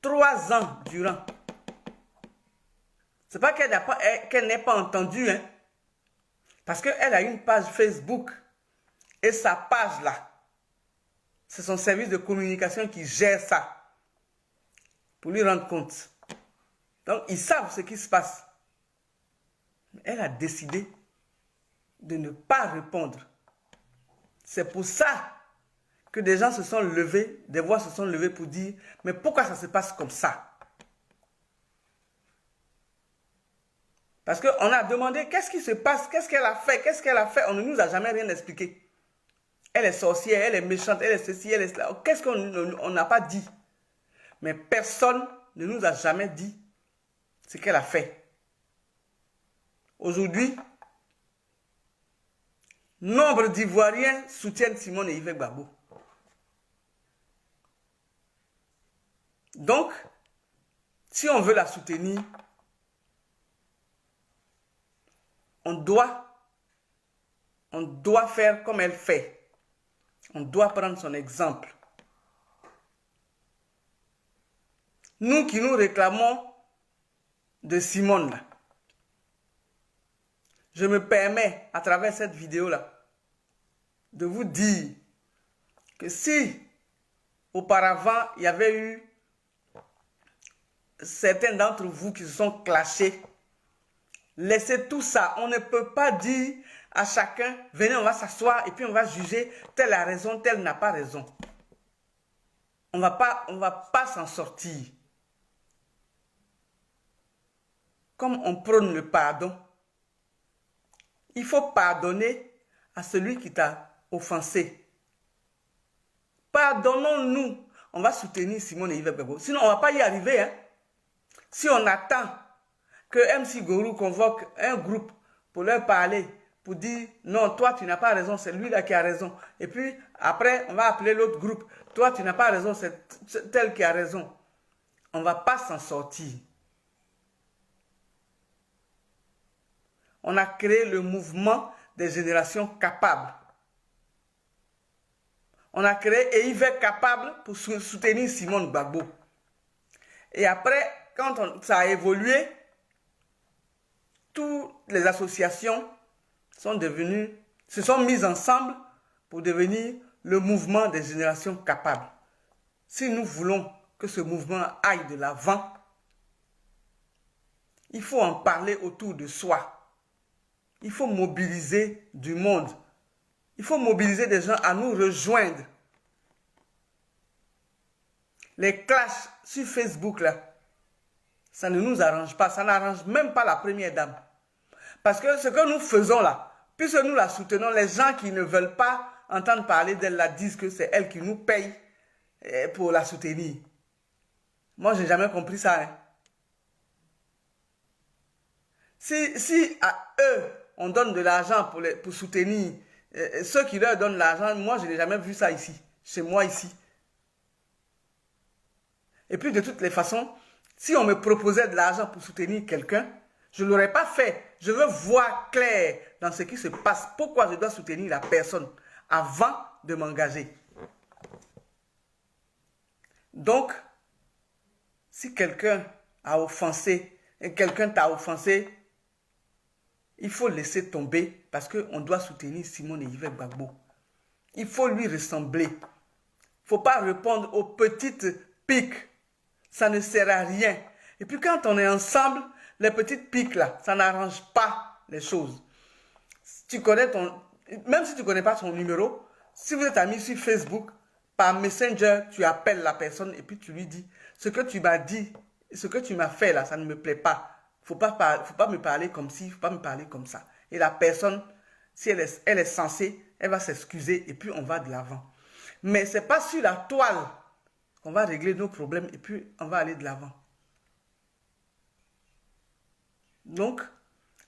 3 ans durant. C'est pas qu'elle n'ait pas entendu, hein. Parce qu'elle a une page Facebook. Et sa page là, c'est son service de communication qui gère ça. Pour lui rendre compte. Donc, ils savent ce qui se passe. Mais elle a décidé de ne pas répondre. C'est pour ça que des gens se sont levés, des voix se sont levées pour dire, mais pourquoi ça se passe comme ça? Parce qu'on a demandé, qu'est-ce qui se passe? Qu'est-ce qu'elle a fait? Qu'est-ce qu'elle a fait? On ne nous a jamais rien expliqué. Elle est sorcière, elle est méchante, elle est ceci, elle est cela. Qu'est-ce qu'on n'a pas dit? Mais personne ne nous a jamais dit ce qu'elle a fait. Aujourd'hui, nombre d'Ivoiriens soutiennent Simone et Yves Gbagbo. Donc, si on veut la soutenir, on doit faire comme elle fait. On doit prendre son exemple. Nous qui nous réclamons de Simone, là, je me permets, à travers cette vidéo-là, de vous dire que si, auparavant, il y avait eu certains d'entre vous qui se sont clashés, laissez tout ça. On ne peut pas dire à chacun, venez, on va s'asseoir et puis on va juger, tel a raison, tel n'a pas raison. On va pas s'en sortir. Comme on prône le pardon, il faut pardonner à celui qui t'a offensé. Pardonnons-nous. On va soutenir Simone et Yves Gbagbo. Sinon, on ne va pas y arriver. Hein. Si on attend que MC Gorou convoque un groupe pour leur parler, pour dire non, toi tu n'as pas raison, c'est lui-là qui a raison. Et puis après, on va appeler l'autre groupe. Toi tu n'as pas raison, c'est tel qui a raison. On ne va pas s'en sortir. On a créé le mouvement des générations capables. On a créé EIV capable pour soutenir Simone Gbagbo. Et après, quand ça a évolué, toutes les associations se sont mises ensemble pour devenir le mouvement des générations capables. Si nous voulons que ce mouvement aille de l'avant, il faut en parler autour de soi. Il faut mobiliser du monde. Il faut mobiliser des gens à nous rejoindre. Les clashs sur Facebook, là, ça ne nous arrange pas. Ça n'arrange même pas la première dame. Parce que ce que nous faisons là, puisque nous la soutenons, les gens qui ne veulent pas entendre parler d'elle là disent que c'est elle qui nous paye pour la soutenir. Moi, je n'ai jamais compris ça. Hein. Si à eux, on donne de l'argent pour soutenir ceux qui leur donnent l'argent, moi, je n'ai jamais vu ça ici, chez moi ici. Et puis, de toutes les façons, si on me proposait de l'argent pour soutenir quelqu'un, je ne l'aurais pas fait. Je veux voir clair dans ce qui se passe. Pourquoi je dois soutenir la personne avant de m'engager. Donc, si quelqu'un a offensé, et quelqu'un t'a offensé, il faut laisser tomber parce qu'on doit soutenir Simone Yves Gbagbo. Il faut lui ressembler. Il ne faut pas répondre aux petites piques. Ça ne sert à rien. Et puis quand on est ensemble, les petites piques là, ça n'arrange pas les choses. Tu connais même si tu ne connais pas son numéro, si vous êtes amis sur Facebook, par Messenger, tu appelles la personne et puis tu lui dis ce que tu m'as dit, ce que tu m'as fait là, ça ne me plaît pas. Faut pas me parler comme ci, faut pas me parler comme ça. Et la personne, si elle est censée, elle va s'excuser et puis on va de l'avant. Mais ce n'est pas sur la toile qu'on va régler nos problèmes et puis on va aller de l'avant. Donc,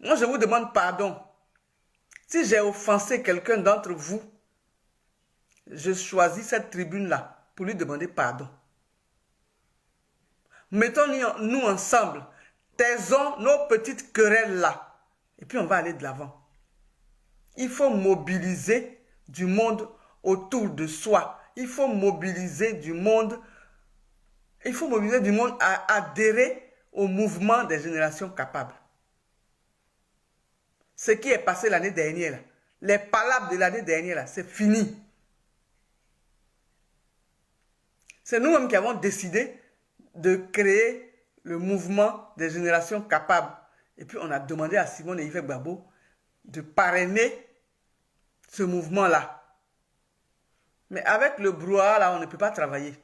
moi je vous demande pardon. Si j'ai offensé quelqu'un d'entre vous, je choisis cette tribune-là pour lui demander pardon. Mettons-nous ensemble, taisons nos petites querelles-là et puis on va aller de l'avant. Il faut mobiliser du monde autour de soi. Il faut mobiliser du monde à adhérer au mouvement des générations capables. Ce qui est passé l'année dernière, les palabres de l'année dernière, c'est fini. C'est nous-mêmes qui avons décidé de créer le mouvement des générations capables. Et puis on a demandé à Simone Yves Gbagbo de parrainer ce mouvement-là. Mais avec le brouhaha, là, on ne peut pas travailler.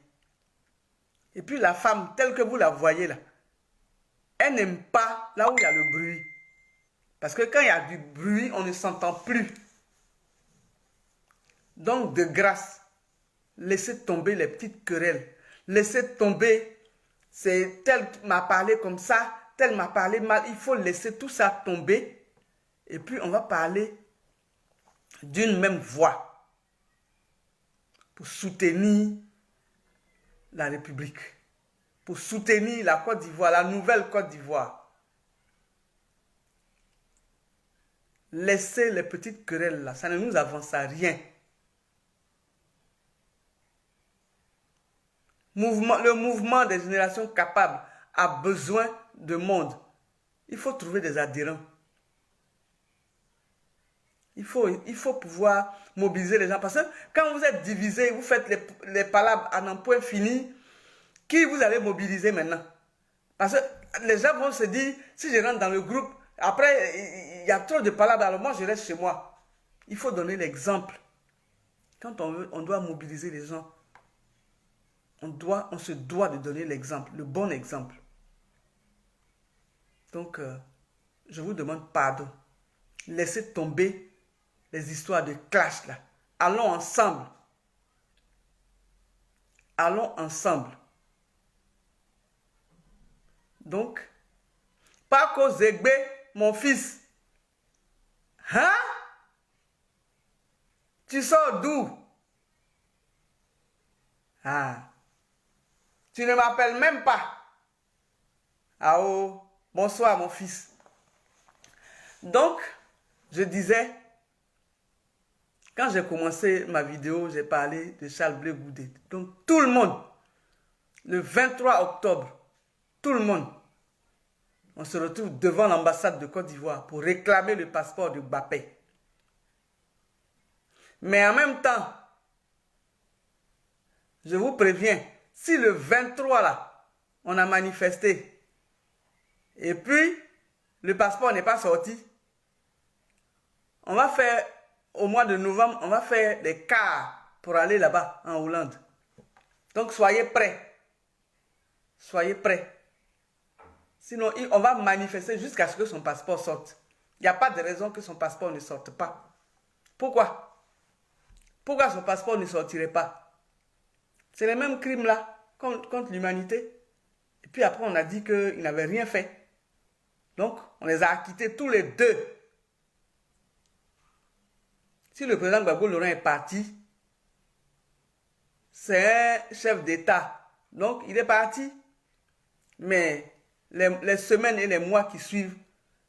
Et puis la femme, telle que vous la voyez là, elle n'aime pas là où il y a le bruit. Parce que quand il y a du bruit, on ne s'entend plus. Donc, de grâce, laissez tomber les petites querelles. Laissez tomber, c'est tel m'a parlé comme ça, tel m'a parlé mal. Il faut laisser tout ça tomber. Et puis, on va parler d'une même voix pour soutenir la République, pour soutenir la Côte d'Ivoire, la nouvelle Côte d'Ivoire. Laissez les petites querelles là, ça ne nous avance à rien. Le mouvement des générations capables a besoin de monde. Il faut trouver des adhérents. Il faut pouvoir mobiliser les gens. Parce que quand vous êtes divisés, vous faites les palabres à n'en point fini, qui vous allez mobiliser maintenant? Parce que les gens vont se dire, si je rentre dans le groupe, après, il y a trop de palabres, alors moi je reste chez moi. Il faut donner l'exemple. Quand on doit mobiliser les gens, on se doit de donner l'exemple, le bon exemple. Donc, je vous demande pardon. Laissez tomber les histoires de clash là. Allons ensemble. Allons ensemble. Donc, Paco Zegbe, mon fils. Hein? Tu sors d'où? Ah. Tu ne m'appelles même pas. Ah oh, bonsoir mon fils. Donc, je disais, quand j'ai commencé ma vidéo, j'ai parlé de Charles Blé Goudé. Donc, tout le monde, le 23 octobre, tout le monde, on se retrouve devant l'ambassade de Côte d'Ivoire pour réclamer le passeport de Mbappé. Mais en même temps, je vous préviens, si le 23 là, on a manifesté, et puis le passeport n'est pas sorti, on va faire, au mois de novembre, on va faire des cars pour aller là-bas, en Hollande. Donc soyez prêts. Soyez prêts. Sinon, on va manifester jusqu'à ce que son passeport sorte. Il n'y a pas de raison que son passeport ne sorte pas. Pourquoi? Pourquoi son passeport ne sortirait pas? C'est le même crime là, contre l'humanité. Et puis après, on a dit qu'il n'avait rien fait. Donc, on les a acquittés tous les deux. Si le président Gbagbo Laurent est parti, c'est un chef d'État. Donc, il est parti. Mais les semaines et les mois qui suivent,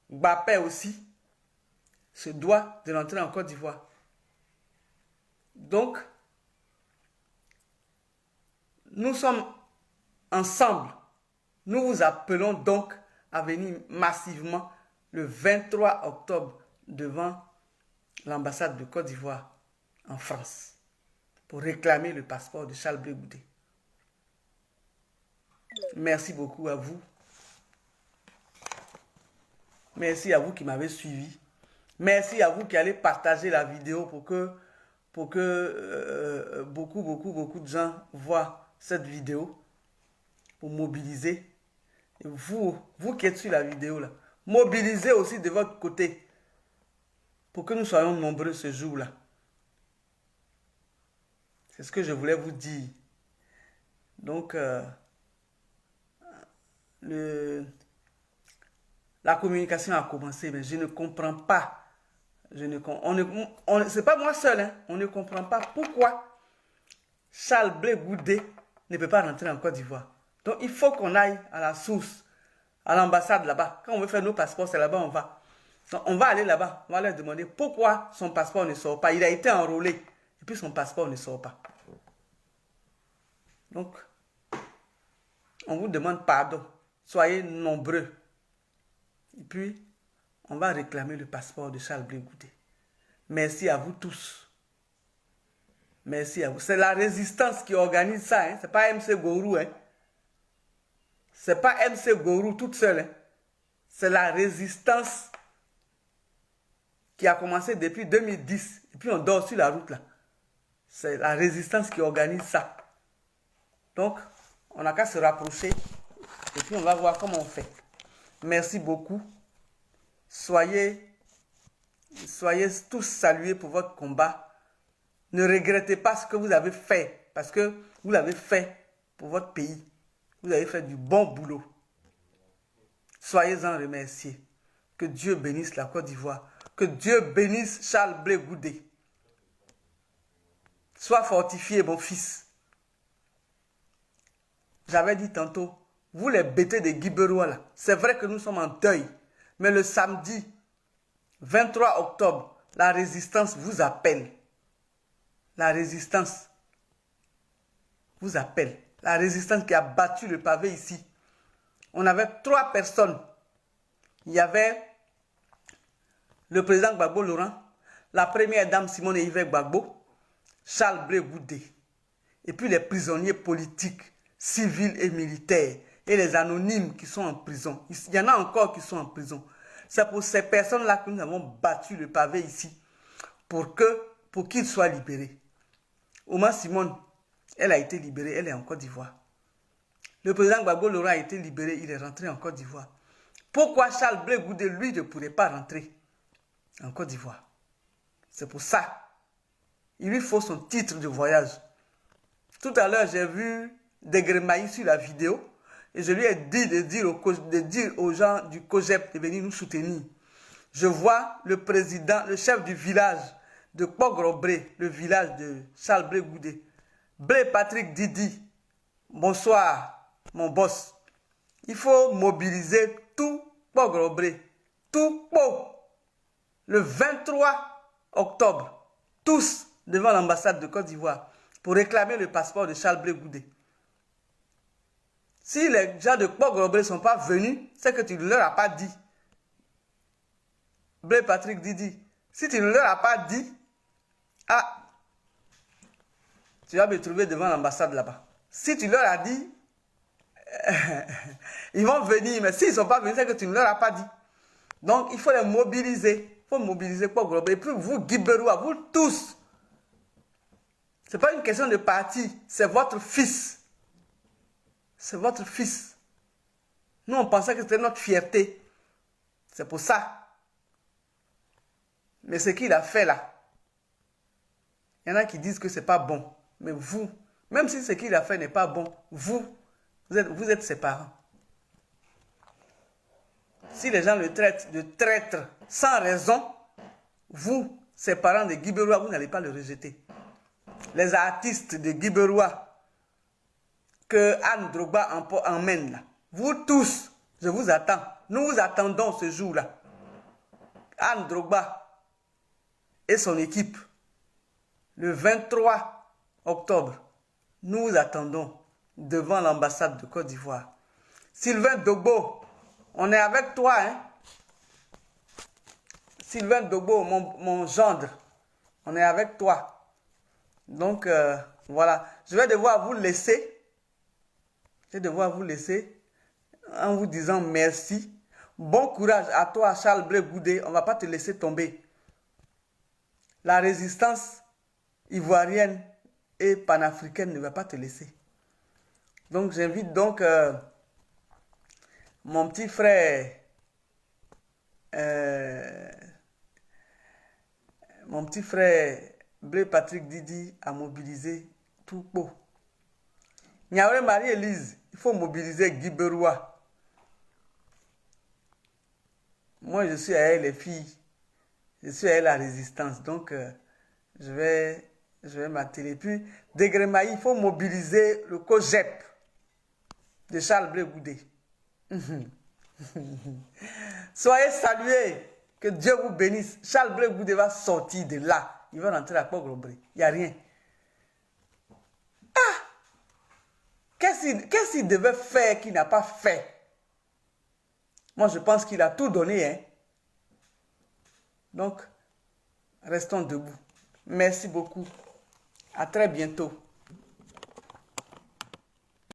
Mbappé aussi se doit de rentrer en Côte d'Ivoire. Donc, nous sommes ensemble. Nous vous appelons donc à venir massivement le 23 octobre devant l'ambassade de Côte d'Ivoire en France pour réclamer le passeport de Charles Blé Goudé. Merci beaucoup à vous. Merci à vous qui m'avez suivi. Merci à vous qui allez partager la vidéo pour que beaucoup de gens voient cette vidéo pour mobiliser. Et vous qui êtes sur la vidéo là, mobilisez aussi de votre côté pour que nous soyons nombreux ce jour-là. C'est ce que je voulais vous dire. Donc, la communication a commencé, mais je ne comprends pas. C'est pas moi seul, hein, on ne comprend pas pourquoi Charles Blé Goudé ne peut pas rentrer en Côte d'Ivoire. Donc, il faut qu'on aille à la source, à l'ambassade là-bas. Quand on veut faire nos passeports, c'est là-bas on va. Donc, on va aller là-bas, on va leur demander pourquoi son passeport ne sort pas. Il a été enrôlé, et puis son passeport ne sort pas. Donc, on vous demande pardon. Soyez nombreux. Et puis, on va réclamer le passeport de Charles Blé Goudé. Merci à vous tous. Merci à vous. C'est la résistance qui organise ça. Hein? Ce n'est pas MC Gourou. Hein? Ce n'est pas MC Gourou toute seule. Hein? C'est la résistance qui a commencé depuis 2010. Et puis on dort sur la route là. C'est la résistance qui organise ça. Donc, on n'a qu'à se rapprocher. Et puis on va voir comment on fait. Merci beaucoup. Soyez tous salués pour votre combat. Ne regrettez pas ce que vous avez fait. Parce que vous l'avez fait pour votre pays. Vous avez fait du bon boulot. Soyez-en remerciés. Que Dieu bénisse la Côte d'Ivoire. Que Dieu bénisse Charles Blé Goudé. Sois fortifié, mon fils. J'avais dit tantôt, vous les bêtés de Guiberois là, c'est vrai que nous sommes en deuil. Mais le samedi 23 octobre, la résistance vous appelle. La résistance vous appelle. La résistance qui a battu le pavé ici. On avait 3 personnes. Il y avait le président Gbagbo Laurent, la première dame Simone Yves Gbagbo, Charles Blé Goudé, et puis les prisonniers politiques, civils et militaires, et les anonymes qui sont en prison. Il y en a encore qui sont en prison. C'est pour ces personnes-là que nous avons battu le pavé ici, pour qu'ils soient libérés. Ouma Simone, elle a été libérée, elle est en Côte d'Ivoire. Le président Gbagbo Laurent a été libéré, il est rentré en Côte d'Ivoire. Pourquoi Charles Blé Goudé, lui, ne pourrait pas rentrer en Côte d'Ivoire? C'est pour ça. Il lui faut son titre de voyage. Tout à l'heure, j'ai vu Degremaï sur la vidéo et je lui ai dit de dire aux gens du COGEP de venir nous soutenir. Je vois le président, le chef du village de Pogrobré, le village de Charles Blé Goudé. Blé Patrick Didi, bonsoir, mon boss. Il faut mobiliser tout Pogrobré, tout Pog. Le 23 octobre, tous devant l'ambassade de Côte d'Ivoire pour réclamer le passeport de Charles Blé Goudé. Si les gens de Pogrobré ne sont pas venus, c'est que tu ne leur as pas dit. Blé Patrick Didi, si tu ne leur as pas dit, ah, tu vas me trouver devant l'ambassade là-bas. Si tu leur as dit, ils vont venir, mais s'ils ne sont pas venus, c'est que tu ne leur as pas dit. Donc, il faut les mobiliser. Il faut mobiliser Pogrobré. Et puis, vous, Guiberois, vous tous, ce n'est pas une question de parti, c'est votre fils. C'est votre fils. Nous, on pensait que c'était notre fierté. C'est pour ça. Mais ce qu'il a fait là, il y en a qui disent que ce n'est pas bon. Mais vous, même si ce qu'il a fait n'est pas bon, vous êtes ses parents. Si les gens le traitent de traître sans raison, vous, ses parents de Guiberois, vous n'allez pas le rejeter. Les artistes de Guiberois que Anne Drogba emmène là, vous tous, je vous attends. Nous vous attendons ce jour-là. Anne Drogba et son équipe, le 23 octobre, nous vous attendons devant l'ambassade de Côte d'Ivoire. Sylvain Dogbo, on est avec toi, hein? Sylvain Dogbo, mon gendre, on est avec toi. Donc, voilà. Je vais devoir vous laisser. Je vais devoir vous laisser en vous disant merci. Bon courage à toi, Charles Blé Goudé. On ne va pas te laisser tomber. La résistance ivoirienne et panafricaine ne va pas te laisser. Donc, j'invite donc mon petit frère, Blé Patrick Didi à mobiliser tout beau. Niaouré Marie-Élise, il faut mobiliser Guy Beroua. Moi, je suis à elle, les filles. Je suis à elle, la résistance. Donc, je vais m'atteler. Puis, Degremaï, il faut mobiliser le COGEP de Charles Blé Goudé. Soyez salués. Que Dieu vous bénisse. Charles Blé Goudé va sortir de là. Il va rentrer à Poglobré. Il n'y a rien. Ah! Qu'est-ce qu'il devait faire qu'il n'a pas fait? Moi, je pense qu'il a tout donné. Hein? Donc, restons debout. Merci beaucoup. À très bientôt.